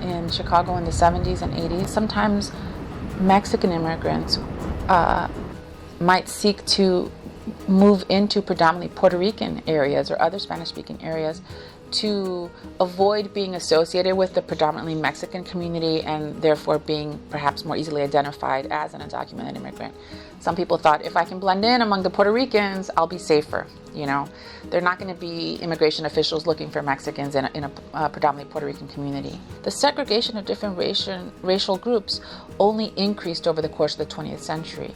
in Chicago in the 70s and 80s, sometimes Mexican immigrants might seek to move into predominantly Puerto Rican areas or other Spanish-speaking areas to avoid being associated with the predominantly Mexican community and therefore being perhaps more easily identified as an undocumented immigrant. Some people thought, if I can blend in among the Puerto Ricans, I'll be safer. You know, they're not going to be immigration officials looking for Mexicans in a predominantly Puerto Rican community. The segregation of different racial groups only increased over the course of the 20th century.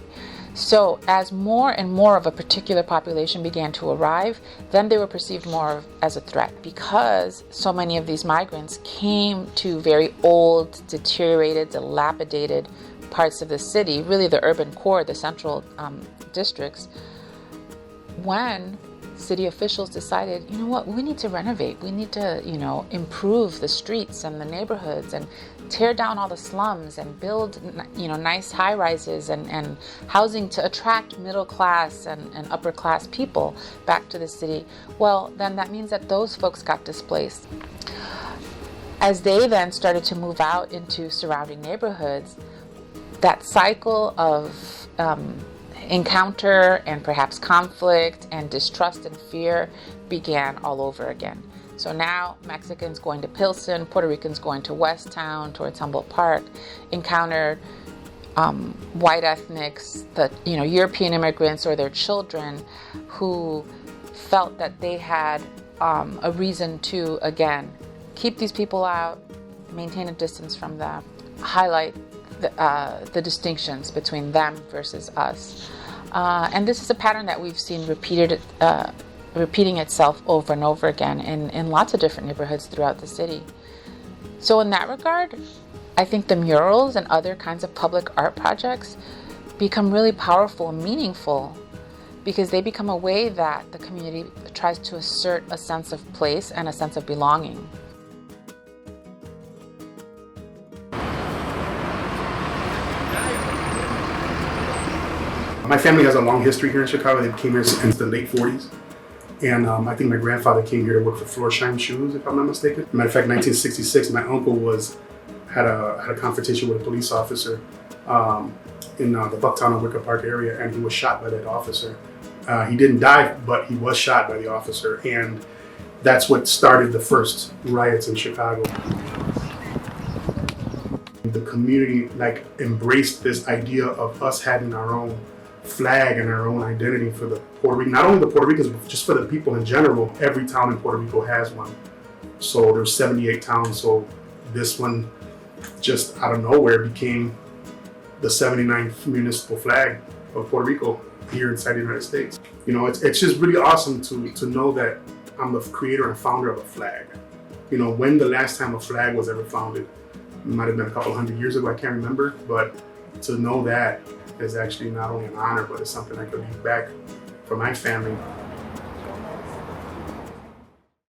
So as more and more of a particular population began to arrive, then they were perceived more as a threat, because so many of these migrants came to very old, deteriorated, dilapidated parts of the city, really the urban core, the central districts. When city officials decided, you know what, we need to renovate, we need to, improve the streets and the neighborhoods and tear down all the slums and build, nice high-rises and housing to attract middle class and upper class people back to the city. Well, then that means that those folks got displaced. As they then started to move out into surrounding neighborhoods, that cycle of encounter and perhaps conflict and distrust and fear began all over again. So now Mexicans going to Pilsen, Puerto Ricans going to West Town towards Humboldt Park encountered white ethnics, the European immigrants or their children, who felt that they had a reason to again keep these people out, maintain a distance from them, highlight the distinctions between them versus us. And this is a pattern that we've seen repeating itself over and over again in lots of different neighborhoods throughout the city. So in that regard, I think the murals and other kinds of public art projects become really powerful and meaningful because they become a way that the community tries to assert a sense of place and a sense of belonging. My family has a long history here in Chicago. They came here since the late 40s. And I think my grandfather came here to work for Florsheim Shoes, if I'm not mistaken. Matter of fact, 1966, my uncle had a confrontation with a police officer in the Bucktown and Wicker Park area, and he was shot by that officer. He didn't die, but he was shot by the officer, and that's what started the first riots in Chicago. The community embraced this idea of us having our own flag and our own identity for the Puerto Rican, not only the Puerto Ricans, but just for the people in general. Every town in Puerto Rico has one. So there's 78 towns. So this one, just out of nowhere, became the 79th municipal flag of Puerto Rico here inside the United States. It's just really awesome to know that I'm the creator and founder of a flag. When the last time a flag was ever founded, it might have been a couple hundred years ago, I can't remember, but to know that is actually not only an honor, but it's something I could leave back for my family